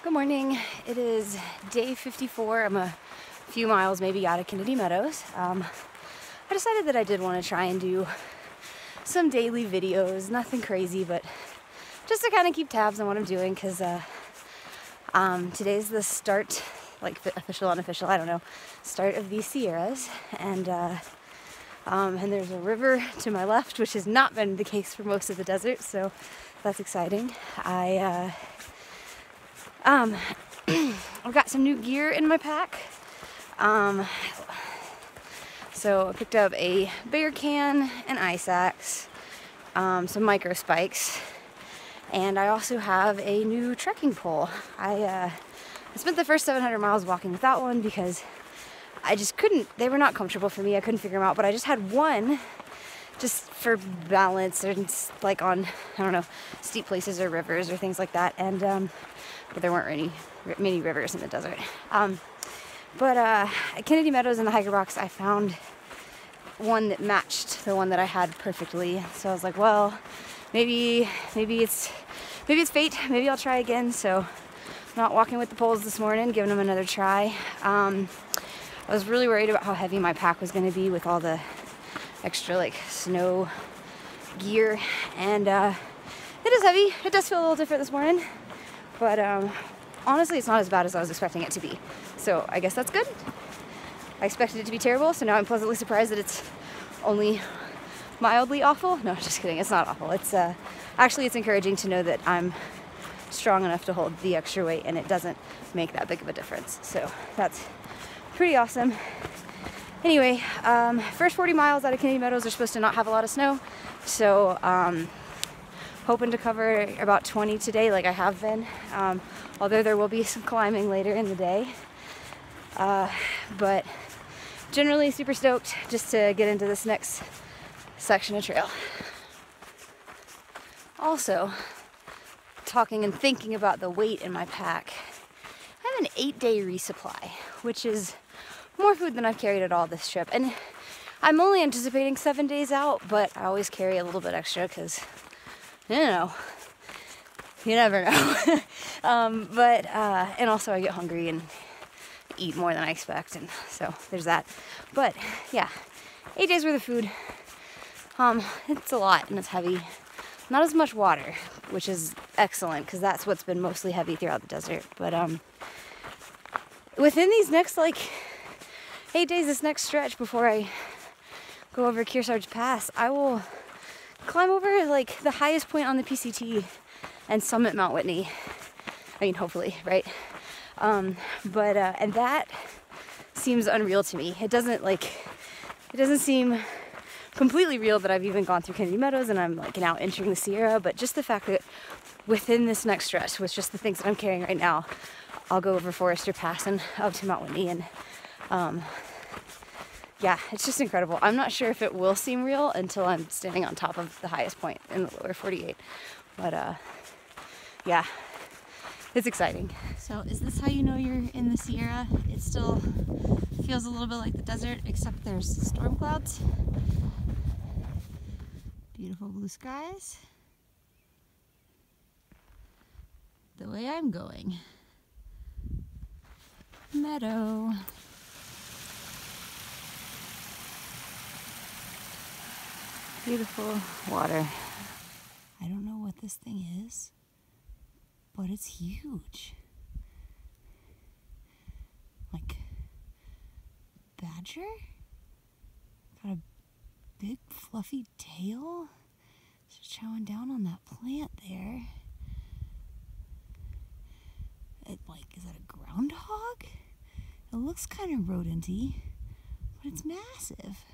Good morning. It is day 54. I'm a few miles maybe out of Kennedy Meadows. I decided that I did want to try and do some daily videos, nothing crazy, but just to kind of keep tabs on what I'm doing, because today's the start, like the official, unofficial, I don't know, start of these Sierras, and there's a river to my left, which has not been the case for most of the desert, so that's exciting. I've got some new gear in my pack. So I picked up a bear can, an ice axe, some micro spikes, and I also have a new trekking pole. I spent the first 700 miles walking without one because I just couldn't, they were not comfortable for me. I couldn't figure them out, but I just had one just for balance, or like on, I don't know, steep places or rivers or things like that. And but there weren't many rivers in the desert. But at Kennedy Meadows in the hiker box, I found one that matched the one that I had perfectly. So I was like, well, maybe it's fate. Maybe I'll try again. So not walking with the poles this morning, giving them another try. I was really worried about how heavy my pack was going to be with all the extra like snow gear, and it is heavy. It does feel a little different this morning, but honestly it's not as bad as I was expecting it to be, so I guess that's good. I expected it to be terrible, so now I'm pleasantly surprised that it's only mildly awful. No, just kidding, it's not awful. It's actually, it's encouraging to know that I'm strong enough to hold the extra weight and it doesn't make that big of a difference, so that's pretty awesome. Anyway, first 40 miles out of Kennedy Meadows are supposed to not have a lot of snow, so hoping to cover about 20 today like I have been, although there will be some climbing later in the day, but generally super stoked just to get into this next section of trail. Also, talking and thinking about the weight in my pack, I have an 8-day resupply, which is more food than I've carried at all this trip, and I'm only anticipating 7 days out, but I always carry a little bit extra because, you know, you never know. And also I get hungry and eat more than I expect, and so there's that. But yeah, 8 days worth of food. It's a lot and it's heavy. Not as much water, which is excellent because that's what's been mostly heavy throughout the desert. But within these next 8 days, this next stretch before I go over Kearsarge Pass, I will climb over like the highest point on the PCT and summit Mount Whitney. I mean, hopefully, right? And that seems unreal to me. It doesn't seem completely real that I've even gone through Kennedy Meadows and I'm like now entering the Sierra, but just the fact that within this next stretch, with just the things that I'm carrying right now, I'll go over Forester Pass and up to Mount Whitney, and yeah, it's just incredible. I'm not sure if it will seem real until I'm standing on top of the highest point in the lower 48, but yeah, it's exciting. So is this how you know you're in the Sierra? It still feels a little bit like the desert, except there's storm clouds. Beautiful blue skies. The way I'm going. Meadow. Beautiful water. I don't know what this thing is, but it's huge. Like badger? Got a big fluffy tail. Just chowing down on that plant there. Is that a groundhog? It looks kind of rodent-y, but it's massive.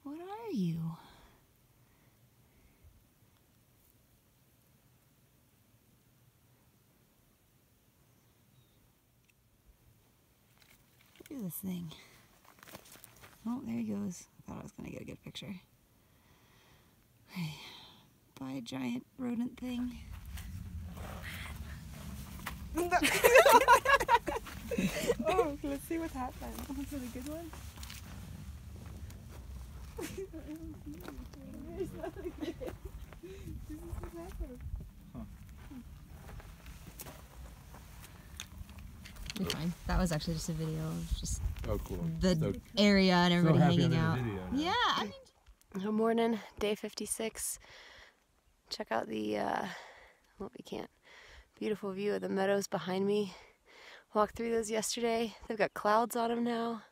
What are you? Look at this thing. Oh, there he goes. Thought I was gonna get a good picture. Bye, giant rodent thing. Oh, let's see what happened. Oh, is it a good one? You're fine. That was actually just a video of just cool. the area and everybody hanging out. Yeah, I mean. Good morning, day 56. Check out the, well, we can't. Beautiful view of the meadows behind me. Walked through those yesterday. They've got clouds on them now.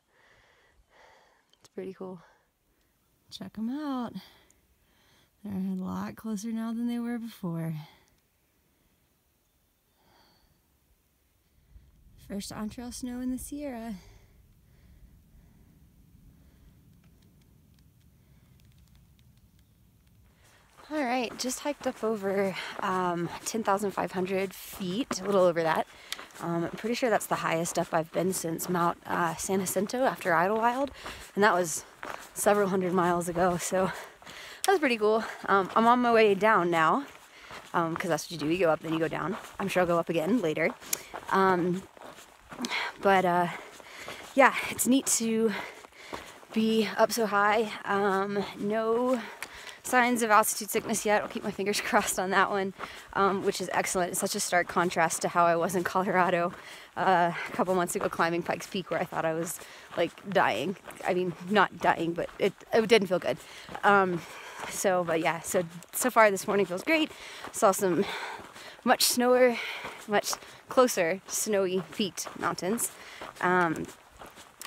It's pretty cool. Check them out. They're a lot closer now than they were before. First on-trail snow in the Sierra. All right, just hiked up over 10,500 feet, a little over that. I'm pretty sure that's the highest up I've been since Mount San Jacinto after Idlewild, and that was several hundred miles ago, so that was pretty cool. I'm on my way down now, because that's what you do, you go up, then you go down. I'm sure I'll go up again later. Yeah, it's neat to be up so high. No signs of altitude sickness yet. I'll keep my fingers crossed on that one, which is excellent. It's such a stark contrast to how I was in Colorado a couple months ago climbing Pikes Peak, where I thought I was like dying. I mean, not dying, but it didn't feel good. So far this morning feels great. Saw some much closer snowy peaked mountains,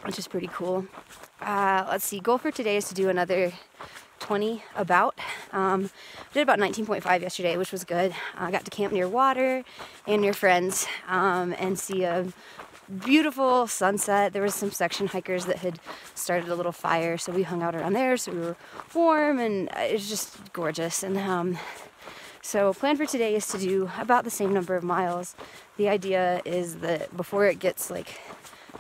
which is pretty cool. Let's see, goal for today is to do another 20 about. Did about 19.5 yesterday, which was good. I got to camp near water and near friends and see a beautiful sunset. There was some section hikers that had started a little fire, so we hung out around there, so we were warm, and it was just gorgeous. And so plan for today is to do about the same number of miles. The idea is that before it gets like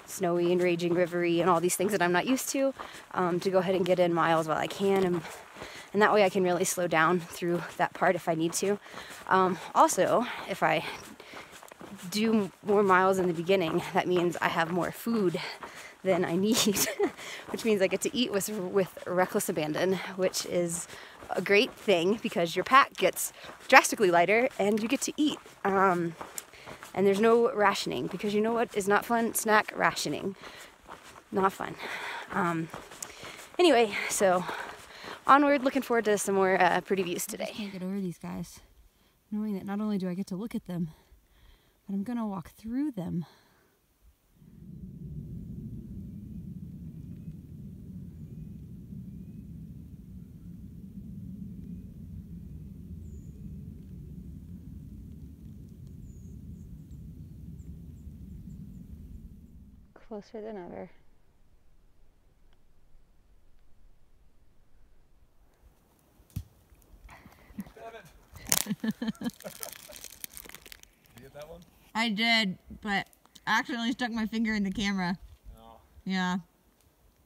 snowy and raging rivery and all these things that I'm not used to go ahead and get in miles while I can, and that way I can really slow down through that part if I need to. Also, if I do more miles in the beginning, that means I have more food than I need, which means I get to eat with reckless abandon, which is a great thing because your pack gets drastically lighter and you get to eat. And there's no rationing, because you know what is not fun? Snack rationing. Not fun. Anyway, so onward, looking forward to some more pretty views today. I just can't get over these guys, knowing that not only do I get to look at them, but I'm gonna walk through them. Closer than ever. Damn it! Did you get that one? I did, but I accidentally stuck my finger in the camera. Oh. Yeah.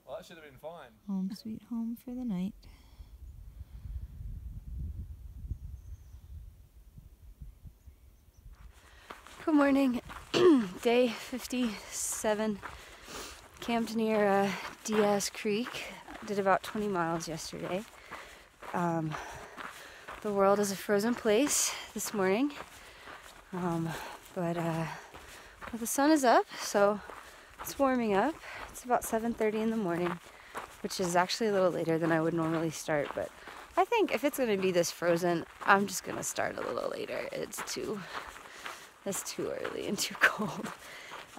Well, that should have been fine. Home sweet home for the night. Good morning. Day 57. Camped near Diaz Creek. Did about 20 miles yesterday. The world is a frozen place this morning. But the sun is up, so it's warming up. It's about 7:30 in the morning, which is actually a little later than I would normally start, but I think if it's going to be this frozen, I'm just going to start a little later. It's too early and too cold.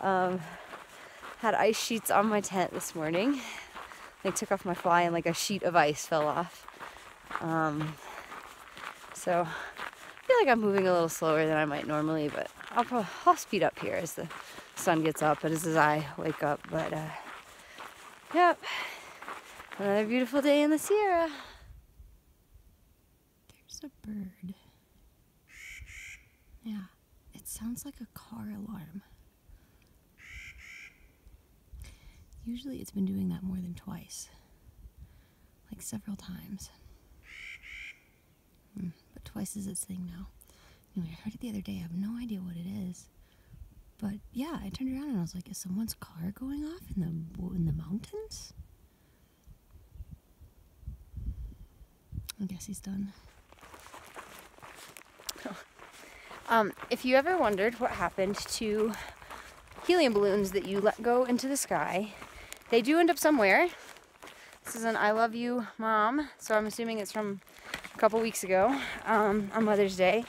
Had ice sheets on my tent this morning. They took off my fly and like a sheet of ice fell off. So I feel like I'm moving a little slower than I might normally, but I'll speed up here as the sun gets up and as I wake up. But yep, another beautiful day in the Sierra. There's a bird. Yeah, it sounds like a car alarm. Usually it's been doing that more than twice, like several times. But twice is its thing now. Anyway, I heard it the other day. I have no idea what it is. But yeah, I turned around and I was like, is someone's car going off in the mountains? I guess he's done. If you ever wondered what happened to helium balloons that you let go into the sky, they do end up somewhere. This is an I love you, Mom, so I'm assuming it's from a couple weeks ago on Mother's Day.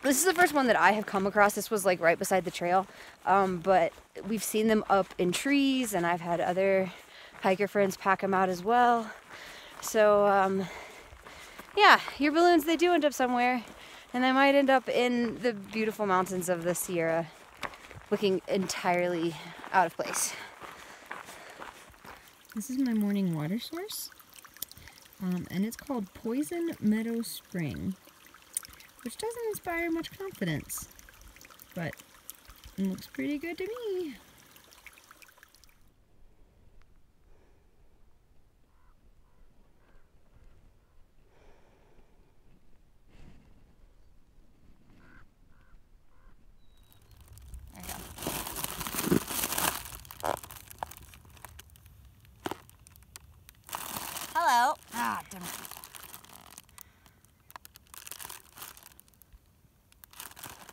This is the first one that I have come across. This was like right beside the trail, but we've seen them up in trees, and I've had other hiker friends pack them out as well. So yeah, your balloons, they do end up somewhere, and they might end up in the beautiful mountains of the Sierra looking entirely out of place. This is my morning water source, and it's called Poison Meadow Spring, which doesn't inspire much confidence, but it looks pretty good to me. Hello. Ah, damn it.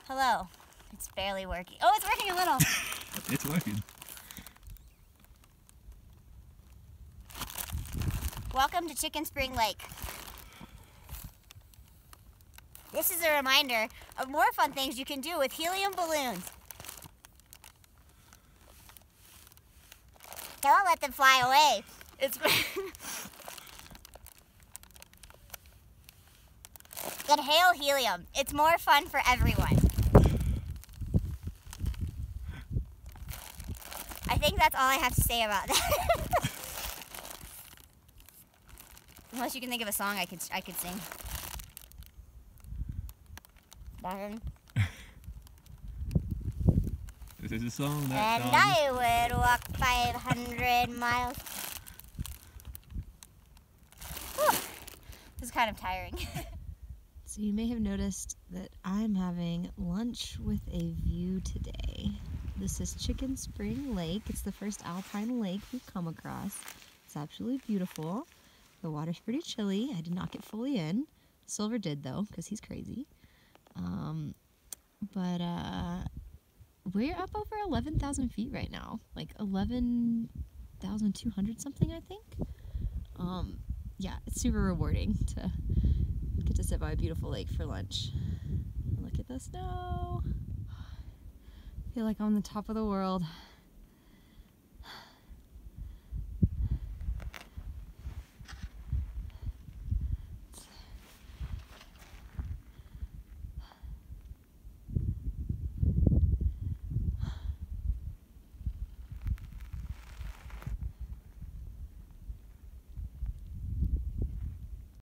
Hello. It's barely working. Oh, it's working a little. It's working. Welcome to Chicken Spring Lake. This is a reminder of more fun things you can do with helium balloons. Don't let them fly away. It's Inhale helium. It's more fun for everyone. I think that's all I have to say about that. Unless you can think of a song I could sing. Darn. This is a song that. And I would walk 500 miles. Whew. This is kind of tiring. So you may have noticed that I'm having lunch with a view today. This is Chicken Spring Lake. It's the first alpine lake we've come across. It's absolutely beautiful. The water's pretty chilly. I did not get fully in. Silver did though, because he's crazy. But we're up over 11,000 feet right now. Like 11,200 something, I think. Yeah, it's super rewarding to get to sit by a beautiful lake for lunch. Look at the snow. I feel like I'm on the top of the world.